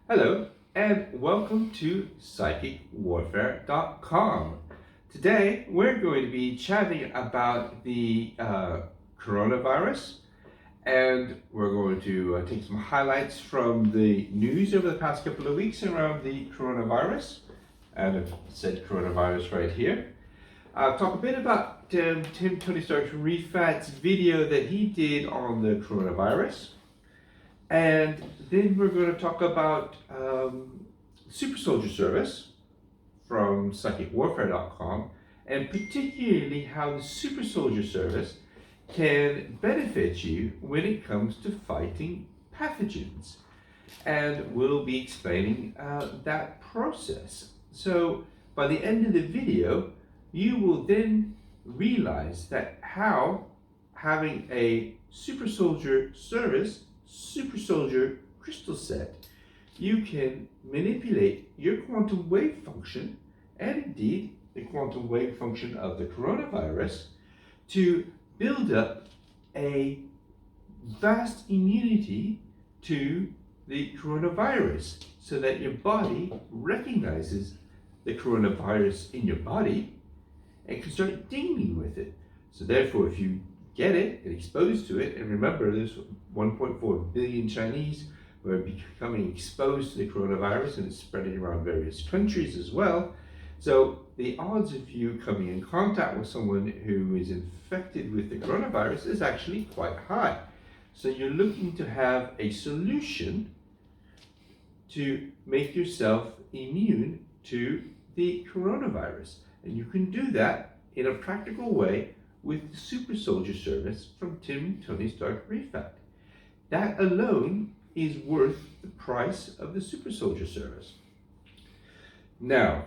Hello and welcome to psychicwarfare.com. Today we're going to be chatting about the coronavirus, and we're going to take some highlights from the news over the past couple of weeks around the coronavirus, and I've said coronavirus right here. I'll talk a bit about Tim Tony Stark Rifat's video that he did on the coronavirus. And then we're going to talk about Super Soldier Service from psychicwarfare.com, and particularly how the Super Soldier Service can benefit you when it comes to fighting pathogens. And we'll be explaining that process. So by the end of the video, you will then realize that how having a Super Soldier Service Super Soldier crystal set, you can manipulate your quantum wave function, and indeed the quantum wave function of the coronavirus, to build up a vast immunity to the coronavirus, so that your body recognizes the coronavirus in your body and can start dealing with it. So therefore, if you get it and exposed to it, and remember there's 1.4 billion Chinese who are becoming exposed to the coronavirus, and it's spreading around various countries as well. So the odds of you coming in contact with someone who is infected with the coronavirus is actually quite high. So you're looking to have a solution to make yourself immune to the coronavirus. And you can do that in a practical way with the Super Soldier Service from Tim Tony Stark Rifat. That alone is worth the price of the Super Soldier Service. Now,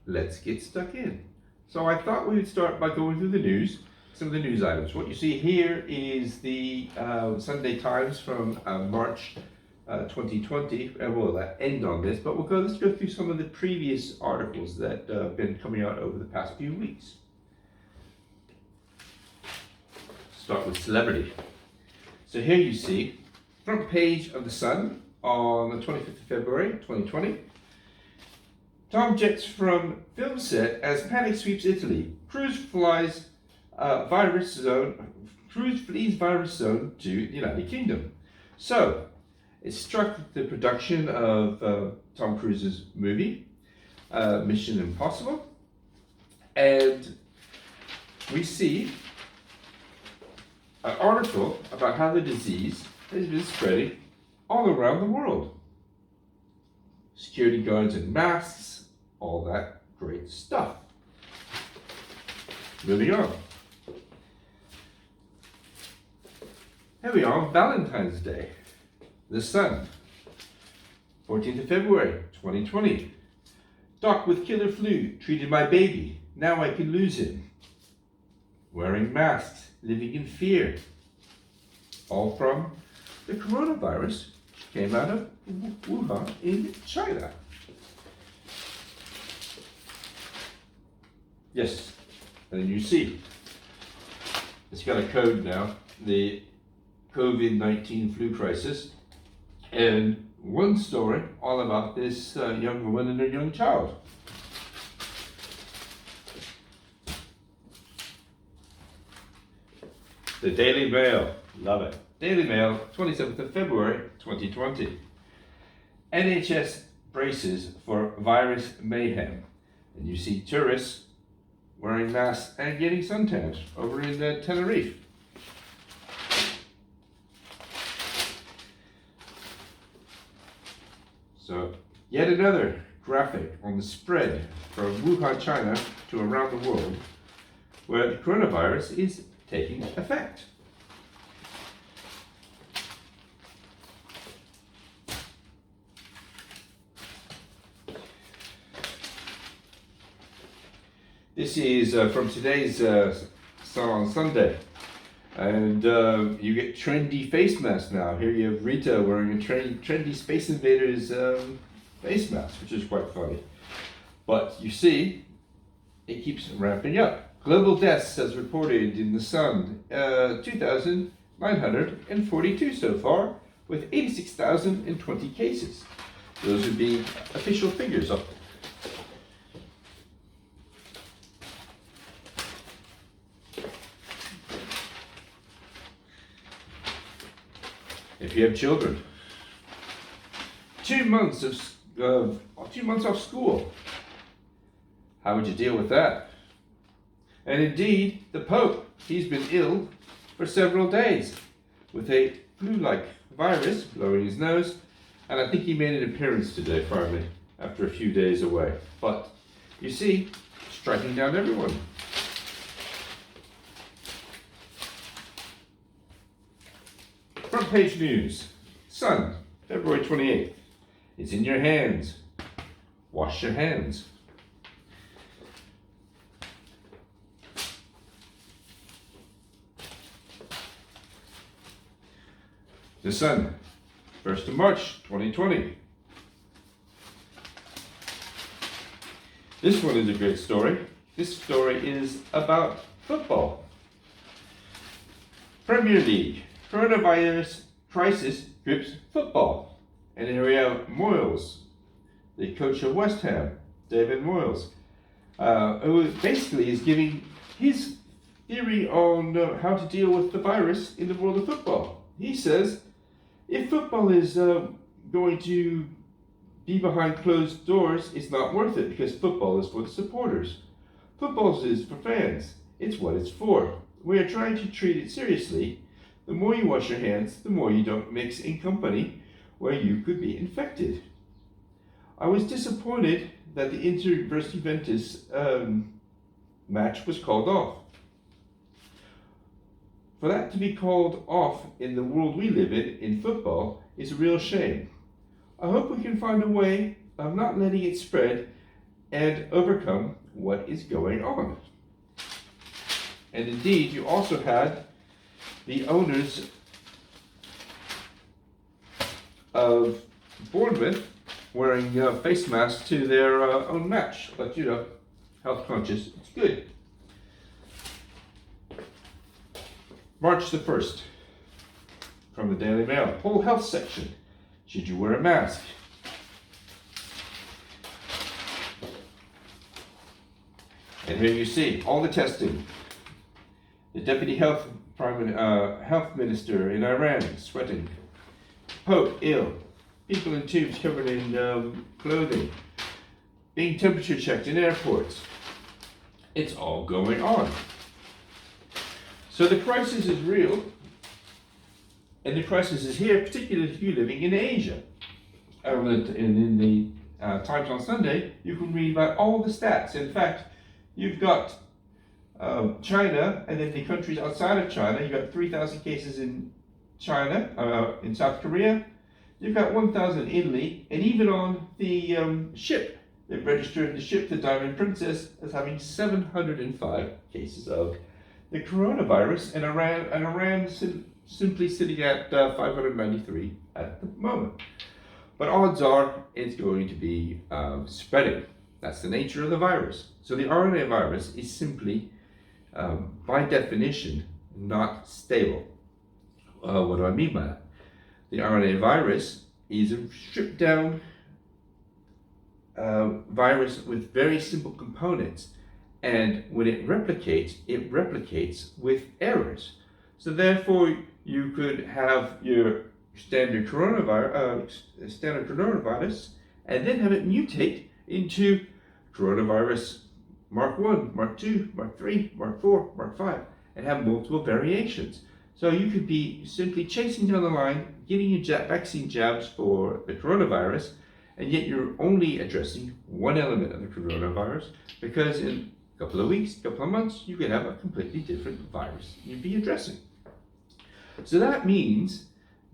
let's get stuck in. So I thought we would start by going through the news, some of the news items. What you see here is the Sunday Times from March 2020, and we'll end on this, but let's go through some of the previous articles that have been coming out over the past few weeks. Start with celebrity. So here you see front page of the Sun on the 25th of February 2020. Tom jets from film set as panic sweeps Italy. Cruise flees virus zone to the United Kingdom. So it struck the production of Tom Cruise's movie Mission Impossible, and we see an article about how the disease has been spreading all around the world. Security guards and masks, all that great stuff. Moving on. Here we are on Valentine's Day. The Sun, 14th of February 2020. Doc with killer flu treated my baby. Now I can lose him. Wearing masks, living in fear. All from the coronavirus, which came out of Wuhan in China. Yes, and then you see, it's got a code now, the COVID-19 flu crisis, and one story all about this young woman and her young child. The Daily Mail, love it. Daily Mail, 27th of February 2020. NHS braces for virus mayhem. And you see tourists wearing masks and getting suntans over in Tenerife. So, yet another graphic on the spread from Wuhan, China to around the world where the coronavirus is taking effect. This is from today's Sun on Sunday. And you get trendy face masks now. Here you have Rita wearing a trendy Space Invaders face mask, which is quite funny. But you see, it keeps ramping up. Global deaths, as reported in the Sun, 2,942 so far, with 86,020 cases. Those would be official figures up there. If you have children, 2 months off school, how would you deal with that? And indeed, the Pope, he's been ill for several days with a flu-like virus blowing his nose, and I think he made an appearance today finally after a few days away. But you see, striking down everyone. Front page news. Sun, February 28th. It's in your hands. Wash your hands. The Sun, 1st of March 2020. This one is a great story. This story is about football. Premier League. Coronavirus crisis grips football. And here we have Moyes, the coach of West Ham, David Moyes, who basically is giving his theory on how to deal with the virus in the world of football. He says, if football is going to be behind closed doors, it's not worth it because football is for the supporters. Football is for fans. It's what it's for. We are trying to treat it seriously. The more you wash your hands, the more you don't mix in company where you could be infected. I was disappointed that the Inter versus Juventus match was called off. For that to be called off in the world we live in football, is a real shame. I hope we can find a way of not letting it spread and overcome what is going on. And indeed, you also had the owners of Bournemouth wearing face masks to their own match. But you know, health conscious, it's good. March the 1st, from the Daily Mail, whole health section. Should you wear a mask? And here you see all the testing. The Deputy Health Minister in Iran sweating. Pope ill. People in tubes covered in clothing. Being temperature checked in airports. It's all going on. So the crisis is real. And the crisis is here, particularly if you're living in Asia. In the Times on Sunday, you can read about all the stats. In fact, you've got China, and then the countries outside of China. You've got 3,000 cases in China, in South Korea. You've got 1,000 in Italy, and even on the ship, they've registered the ship, the Diamond Princess, as having 705 cases of the coronavirus, and Iran simply sitting at 593 at the moment. But odds are it's going to be spreading. That's the nature of the virus. So the RNA virus is simply, by definition, not stable. What do I mean by that? The RNA virus is a stripped down virus with very simple components. And when it replicates with errors. So therefore, you could have your standard coronavirus, and then have it mutate into coronavirus Mark 1, Mark 2, Mark 3, Mark 4, Mark 5, and have multiple variations. So you could be simply chasing down the line, getting your vaccine jabs for the coronavirus, and yet you're only addressing one element of the coronavirus, because in a couple of weeks, couple of months, you could have a completely different virus you'd be addressing. So that means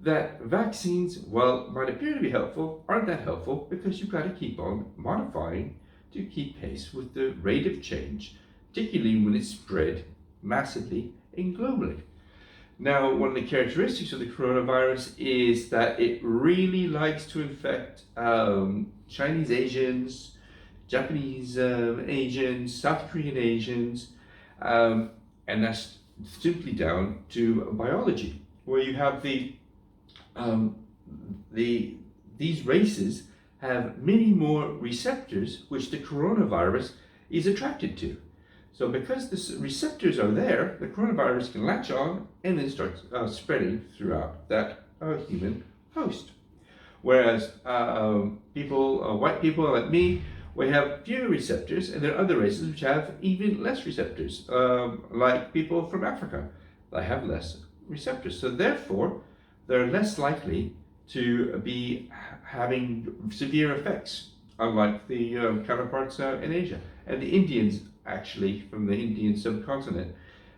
that vaccines, while might appear to be helpful, aren't that helpful, because you've got to keep on modifying to keep pace with the rate of change, particularly when it's spread massively and globally. Now, one of the characteristics of the coronavirus is that it really likes to infect Chinese Asians, Japanese Asians, South Korean Asians, and that's simply down to biology, where you have these races have many more receptors which the coronavirus is attracted to. So because the receptors are there, the coronavirus can latch on and then start spreading throughout that human host. Whereas white people like me, we have fewer receptors, and there are other races which have even less receptors, like people from Africa. They have less receptors. So therefore, they're less likely to be having severe effects, unlike the counterparts in Asia. And the Indians, actually, from the Indian subcontinent,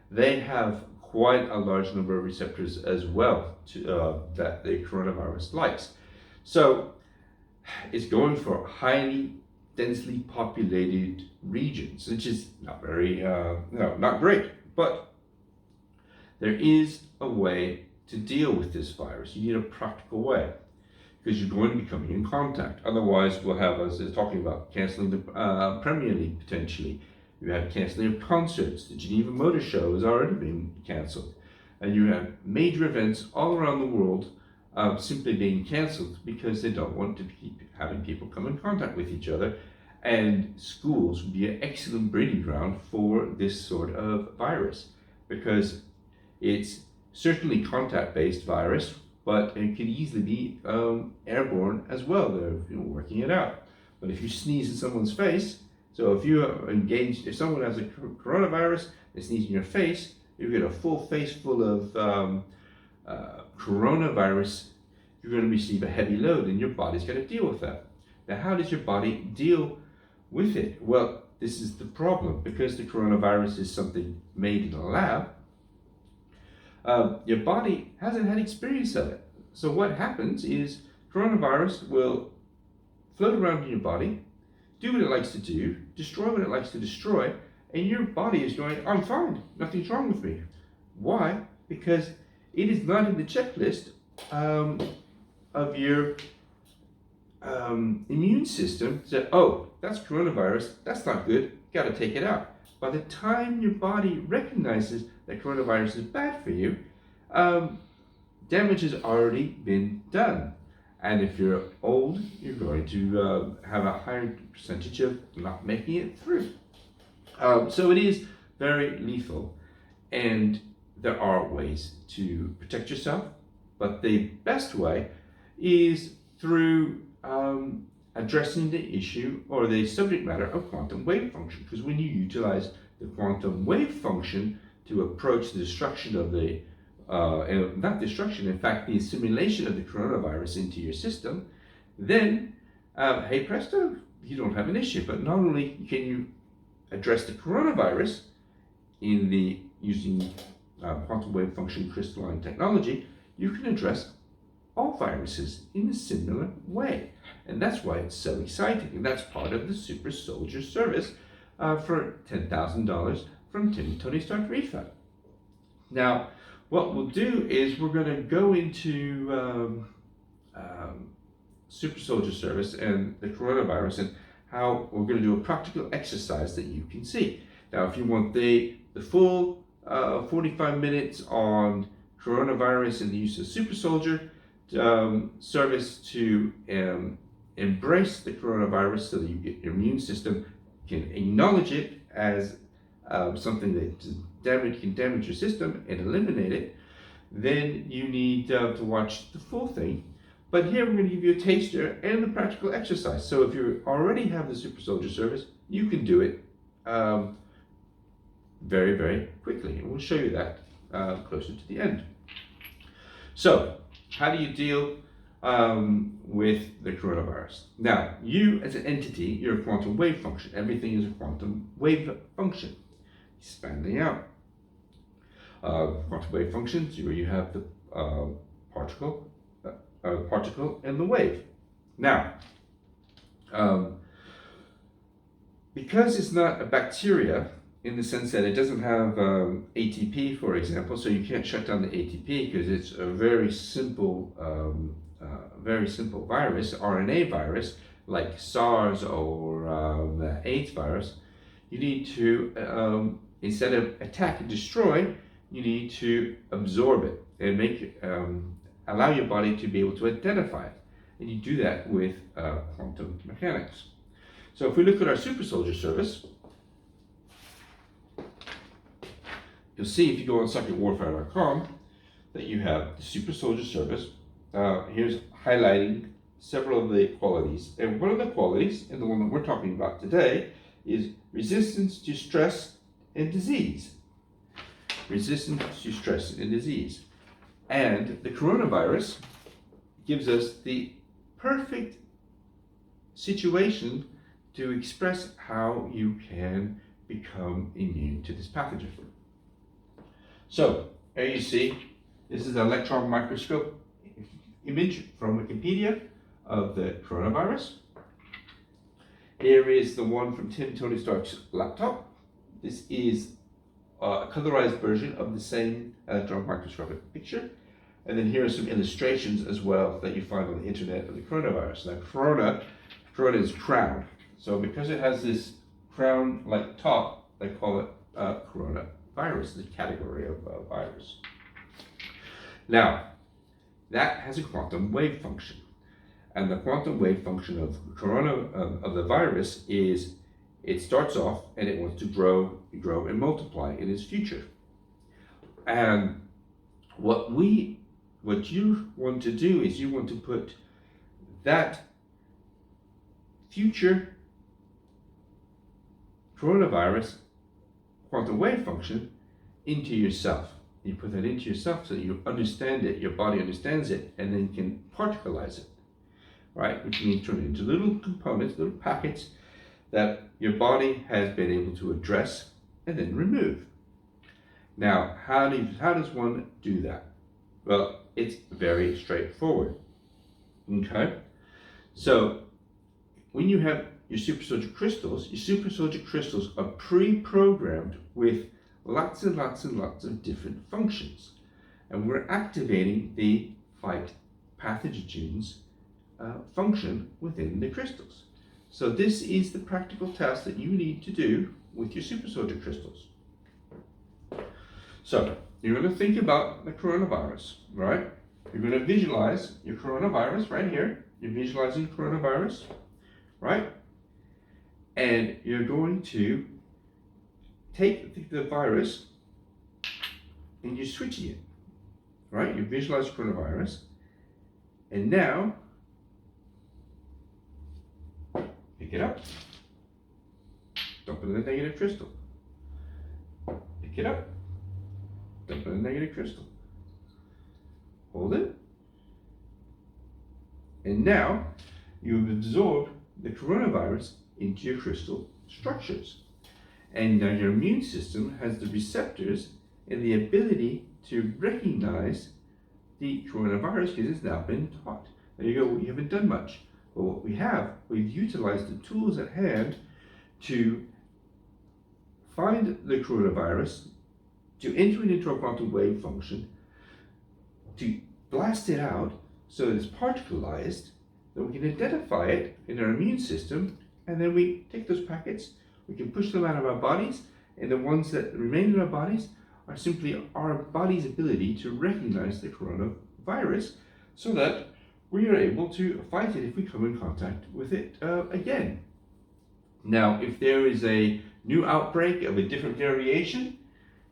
they have quite a large number of receptors as well that the coronavirus likes. So it's going for highly densely populated regions, which is not very, not great. But there is a way to deal with this virus. You need a practical way, because you're going to be coming in contact. Otherwise, we'll have, as I was talking about, canceling the Premier League potentially. You have canceling of concerts. The Geneva Motor Show has already been cancelled. And you have major events all around the world simply being cancelled because they don't want to keep having people come in contact with each other. And schools would be an excellent breeding ground for this sort of virus, because it's certainly contact-based virus, but it can easily be airborne as well. They're working it out. But if you sneeze in someone's face, so if you are engaged, if someone has a coronavirus, they sneeze in your face, you get a full face full of coronavirus, you're going to receive a heavy load, and your body's got to deal with that. Now, how does your body deal with it? Well, this is the problem. Because the coronavirus is something made in a lab, your body hasn't had experience of it. So what happens is coronavirus will float around in your body, do what it likes to do, destroy what it likes to destroy, and your body is going, I'm fine, nothing's wrong with me. Why? Because it is not in the checklist of your immune system. So, oh, that's coronavirus, that's not good, got to take it out. By the time your body recognizes that coronavirus is bad for you, damage has already been done. And if you're old, you're going to have a higher percentage of not making it through. So it is very lethal, and there are ways to protect yourself, but the best way is through addressing the issue or the subject matter of quantum wave function. Because when you utilize the quantum wave function to approach the destruction of the not destruction, in fact, the assimilation of the coronavirus into your system, then, hey presto, you don't have an issue. But not only can you address the coronavirus using quantum wave function crystalline technology, you can address all viruses in a similar way. And that's why it's so exciting. And that's part of the Super Soldier service for $10,000 from Tim Tony Stark Rifat. Now, what we'll do is we're going to go into Super Soldier service and the coronavirus, and how we're going to do a practical exercise that you can see. Now, if you want the full 45 minutes on coronavirus and the use of Super Soldier service to embrace the coronavirus so that your immune system can acknowledge it as something that can damage your system and eliminate it, then you need to watch the full thing. But here we're going to give you a taster and the practical exercise. So if you already have the Super Soldier service, you can do it very, very quickly. And we'll show you that closer to the end. So, how do you deal with the coronavirus. Now, you as an entity, you're a quantum wave function. Everything is a quantum wave function, expanding out. Quantum wave functions, where you have the particle and the wave. Now, because it's not a bacteria in the sense that it doesn't have ATP, for example, so you can't shut down the ATP because it's a very simple virus, RNA virus, like SARS or the AIDS virus. You need to, instead of attack and destroy, you need to absorb it and allow your body to be able to identify it. And you do that with quantum mechanics. So if we look at our super soldier service, you'll see if you go on circuitwarfare.com that you have the super soldier service. Here's highlighting several of the qualities. And one of the qualities, and the one that we're talking about today, is resistance to stress and disease. Resistance to stress and disease. And the coronavirus gives us the perfect situation to express how you can become immune to this pathogen. So, here you see, this is an electron microscope image from Wikipedia of the coronavirus. Here is the one from Tim Tony Stark's laptop. This is a colorized version of the same electron microscopic picture. And then here are some illustrations as well that you find on the internet of the coronavirus. Now, corona is crown. So because it has this crown-like top, they call it coronavirus, the category of virus. Now, that has a quantum wave function. And the quantum wave function of of the virus is it starts off and it wants to grow and multiply in its future. And what you want to do is you want to put that future coronavirus quantum wave function into yourself. You put that into yourself so that you understand it, your body understands it, and then can particleize it, right? Which means turn it into little components, little packets that your body has been able to address and then remove. Now, how does one do that? Well, it's very straightforward. Okay? So, when you have your super soldier crystals are pre-programmed with lots and lots of different functions. And we're activating the fight pathogens function within the crystals. So this is the practical task that you need to do with your super soldier crystals. So you're going to think about the coronavirus, right? You're going to visualize your coronavirus right here. You're visualizing coronavirus, right? And you're going to take the virus and you're switching it, right? You visualize coronavirus, and now pick it up, dump it in a negative crystal. Pick it up, dump it in a negative crystal. Hold it, and now you've absorbed the coronavirus into your crystal structures. And now your immune system has the receptors and the ability to recognize the coronavirus because it's now been taught. There you go, you haven't done much. But what we've utilized the tools at hand to find the coronavirus, to enter it into a quantum wave function, to blast it out so that it's particleized, that we can identify it in our immune system, and then we take those packets, we can push them out of our bodies, and the ones that remain in our bodies are simply our body's ability to recognize the coronavirus so that we are able to fight it if we come in contact with it again. Now, if there is a new outbreak of a different variation,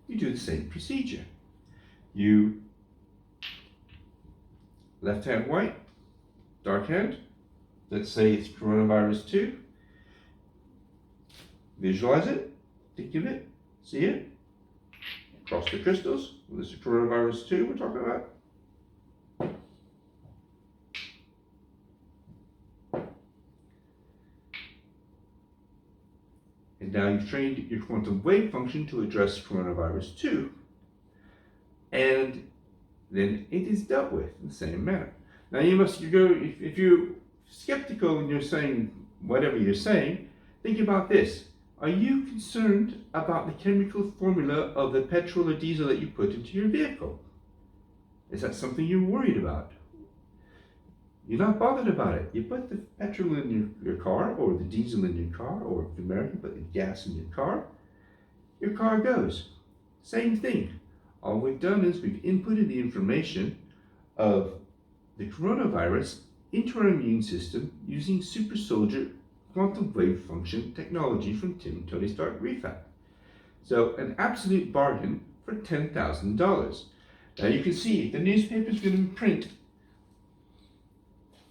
you do the same procedure. You left hand white, dark hand, let's say it's coronavirus 2. Visualize it, think of it, see it, cross the crystals. This is coronavirus 2 we're talking about. And now you've trained your quantum wave function to address coronavirus 2. And then it is dealt with in the same manner. Now you must go, if you're skeptical and you're saying whatever you're saying, think about this. Are you concerned about the chemical formula of the petrol or diesel that you put into your vehicle? Is that something you're worried about? You're not bothered about it. You put the petrol in your car, or the diesel in your car, or if you're American, put the gas in your car goes. Same thing. All we've done is we've inputted the information of the coronavirus into our immune system using super soldier quantum wave function technology from Tim Tony Stark Rifat. So an absolute bargain for $10,000. Now you can see the newspaper's going to print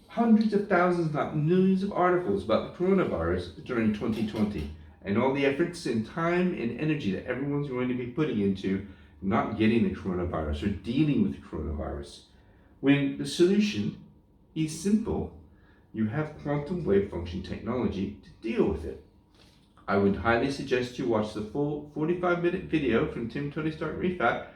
hundreds of thousands, not millions of articles about the coronavirus during 2020, and all the efforts and time and energy that everyone's going to be putting into not getting the coronavirus or dealing with the coronavirus. When the solution is simple, you have quantum wave function technology to deal with it. I would highly suggest you watch the full 45-minute video from Tim Tony Stark Rifat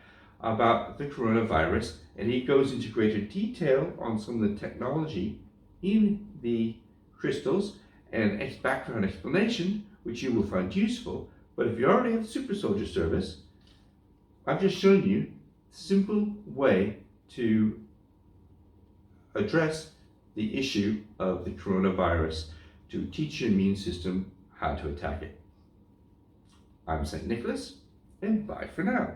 about the coronavirus, and he goes into greater detail on some of the technology in the crystals and background explanation, which you will find useful. But if you already have Super Soldier Service, I've just shown you a simple way to address the issue of the coronavirus, to teach your immune system how to attack it. I'm St. Nicholas, and bye for now.